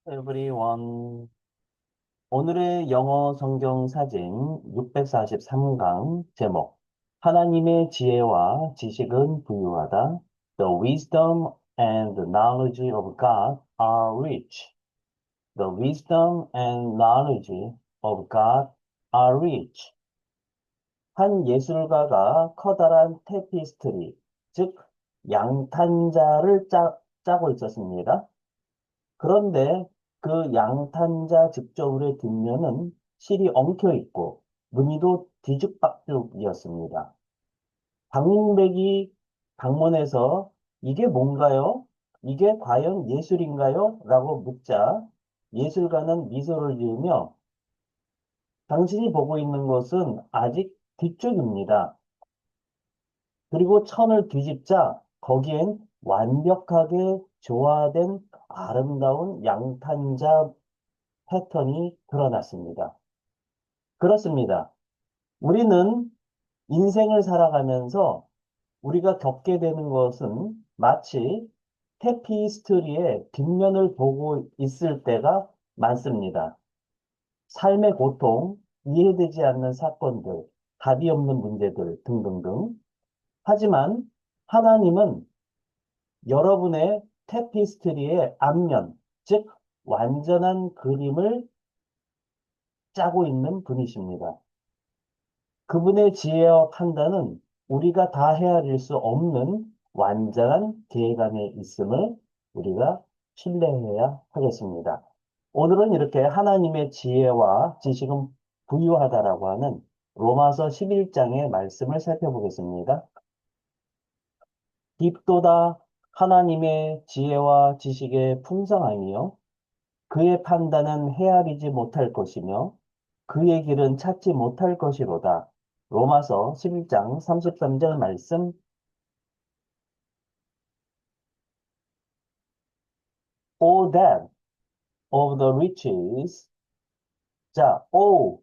everyone. 오늘의 영어 성경 사진 643강 제목. 하나님의 지혜와 지식은 부유하다. The wisdom and the knowledge of God are rich. The wisdom and knowledge of God are rich. 한 예술가가 커다란 테피스트리, 즉 양탄자를 짜고 있었습니다. 그런데 그 양탄자 직접의 뒷면은 실이 엉켜 있고 무늬도 뒤죽박죽이었습니다. 방문객이 방문해서 이게 뭔가요? 이게 과연 예술인가요? 라고 묻자 예술가는 미소를 지으며 당신이 보고 있는 것은 아직 뒤쪽입니다. 그리고 천을 뒤집자 거기엔 완벽하게 조화된 아름다운 양탄자 패턴이 드러났습니다. 그렇습니다. 우리는 인생을 살아가면서 우리가 겪게 되는 것은 마치 테피스트리의 뒷면을 보고 있을 때가 많습니다. 삶의 고통, 이해되지 않는 사건들, 답이 없는 문제들 등등등. 하지만 하나님은 여러분의 테피스트리의 앞면, 즉 완전한 그림을 짜고 있는 분이십니다. 그분의 지혜와 판단은 우리가 다 헤아릴 수 없는 완전한 계획 안에 있음을 우리가 신뢰해야 하겠습니다. 오늘은 이렇게 하나님의 지혜와 지식은 부유하다라고 하는 로마서 11장의 말씀을 살펴보겠습니다. 깊도다 하나님의 지혜와 지식의 풍성함이요. 그의 판단은 헤아리지 못할 것이며 그의 길은 찾지 못할 것이로다. 로마서 11장 33절 말씀. O that of the riches. 자, O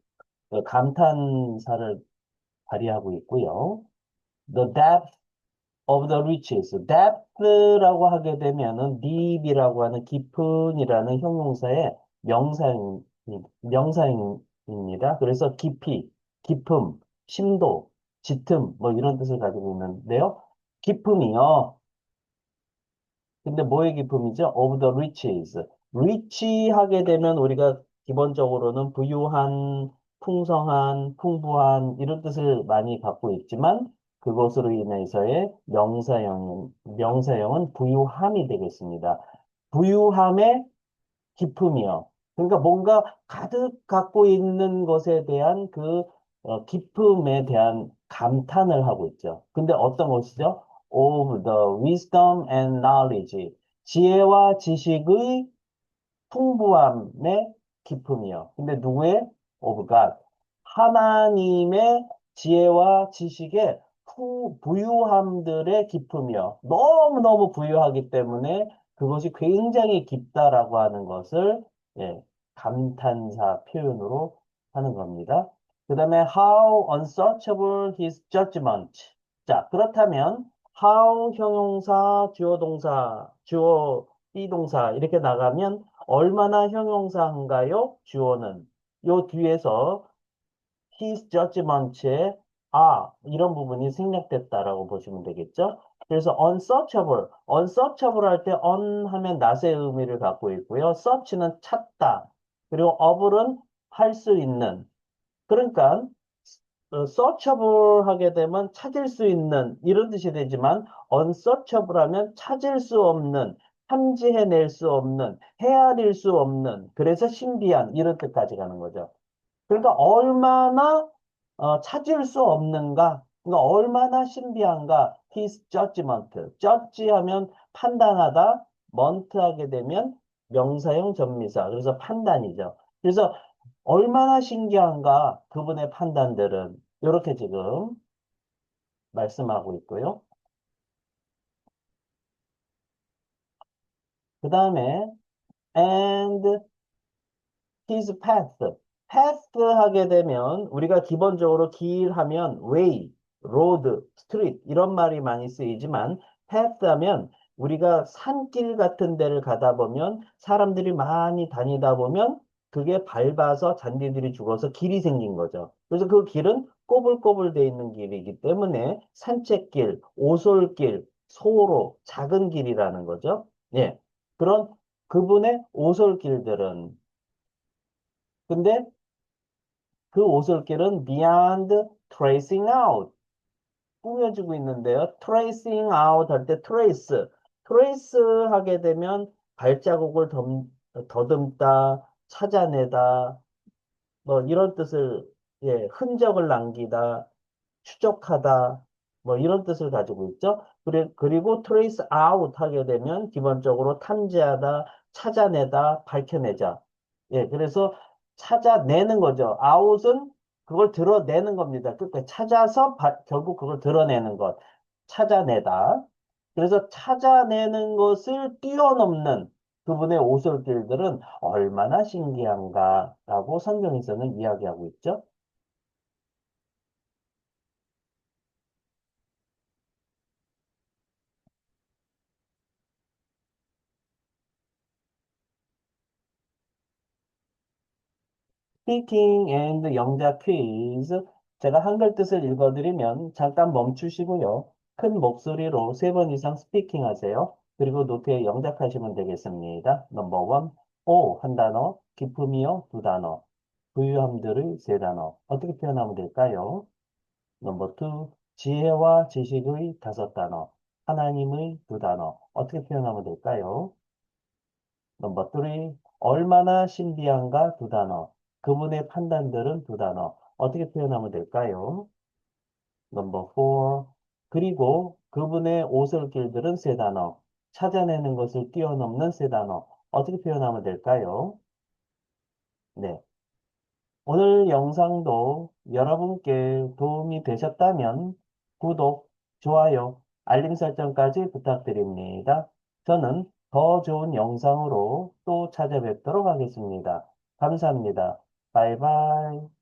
감탄사를 발휘하고 있고요. The depth of the riches. depth라고 하게 되면은 deep이라고 하는 깊은이라는 형용사의 명사입니다. 그래서 깊이, 깊음, 심도, 짙음 뭐 이런 뜻을 가지고 있는데요. 깊음이요. 근데 뭐의 깊음이죠? Of the riches. rich 하게 되면 우리가 기본적으로는 부유한, 풍성한, 풍부한 이런 뜻을 많이 갖고 있지만 그것으로 인해서의 명사형은 부유함이 되겠습니다. 부유함의 기품이요. 그러니까 뭔가 가득 갖고 있는 것에 대한 그 기품에 대한 감탄을 하고 있죠. 근데 어떤 것이죠? Of the wisdom and knowledge. 지혜와 지식의 풍부함의 기품이요. 근데 누구의? Of God. 하나님의 지혜와 지식의 부유함들의 기품이요. 너무너무 부유하기 때문에 그것이 굉장히 깊다라고 하는 것을 예, 감탄사 표현으로 하는 겁니다. 그 다음에 how unsearchable his judgment. 자, 그렇다면 how 형용사, 주어 동사, 주어 비동사 이렇게 나가면 얼마나 형용사인가요? 주어는 요 뒤에서 his judgment에 이런 부분이 생략됐다라고 보시면 되겠죠. 그래서 unsearchable 할 때 on 하면 낫의 의미를 갖고 있고요. search는 찾다. 그리고 able은 할 수 있는. 그러니까 searchable 하게 되면 찾을 수 있는 이런 뜻이 되지만 unsearchable 하면 찾을 수 없는, 탐지해낼 수 없는, 헤아릴 수 없는, 그래서 신비한 이런 뜻까지 가는 거죠. 그러니까 얼마나 찾을 수 없는가, 그러니까 얼마나 신비한가, his judgment. judge 하면 판단하다, ment 하게 되면 명사형 전미사, 그래서 판단이죠. 그래서 얼마나 신기한가, 그분의 판단들은 이렇게 지금 말씀하고 있고요. 그 다음에 and his path. path 하게 되면 우리가 기본적으로 길 하면 way, road, street 이런 말이 많이 쓰이지만 path 하면 우리가 산길 같은 데를 가다 보면 사람들이 많이 다니다 보면 그게 밟아서 잔디들이 죽어서 길이 생긴 거죠. 그래서 그 길은 꼬불꼬불 돼 있는 길이기 때문에 산책길, 오솔길, 소로 작은 길이라는 거죠. 예. 그런 그분의 오솔길들은 근데 그 오솔길은 beyond tracing out 꾸며지고 있는데요. tracing out 할 때 trace 하게 되면 발자국을 더듬다, 찾아내다, 뭐 이런 뜻을, 예, 흔적을 남기다, 추적하다, 뭐 이런 뜻을 가지고 있죠. 그리고 trace out 하게 되면 기본적으로 탐지하다, 찾아내다, 밝혀내자. 예, 그래서 찾아내는 거죠. out은 그걸 드러내는 겁니다. 그러니까 찾아서 결국 그걸 드러내는 것. 찾아내다. 그래서 찾아내는 것을 뛰어넘는 그분의 오솔길들은 얼마나 신기한가라고 성경에서는 이야기하고 있죠. 스피킹 앤드 영작 퀴즈. 제가 한글 뜻을 읽어드리면 잠깐 멈추시고요. 큰 목소리로 3번 이상 스피킹 하세요. 그리고 노트에 영작하시면 되겠습니다. 넘버 원, 오 한 단어, 기품이요 두 단어, 부유함들의 세 단어. 어떻게 표현하면 될까요? 넘버 투, 지혜와 지식의 다섯 단어, 하나님의 두 단어. 어떻게 표현하면 될까요? 넘버 3, 얼마나 신비한가 두 단어. 그분의 판단들은 두 단어. 어떻게 표현하면 될까요? 넘버 4, 그리고 그분의 오솔길들은 세 단어. 찾아내는 것을 뛰어넘는 세 단어. 어떻게 표현하면 될까요? 네. 오늘 영상도 여러분께 도움이 되셨다면 구독, 좋아요, 알림 설정까지 부탁드립니다. 저는 더 좋은 영상으로 또 찾아뵙도록 하겠습니다. 감사합니다. 바이바이.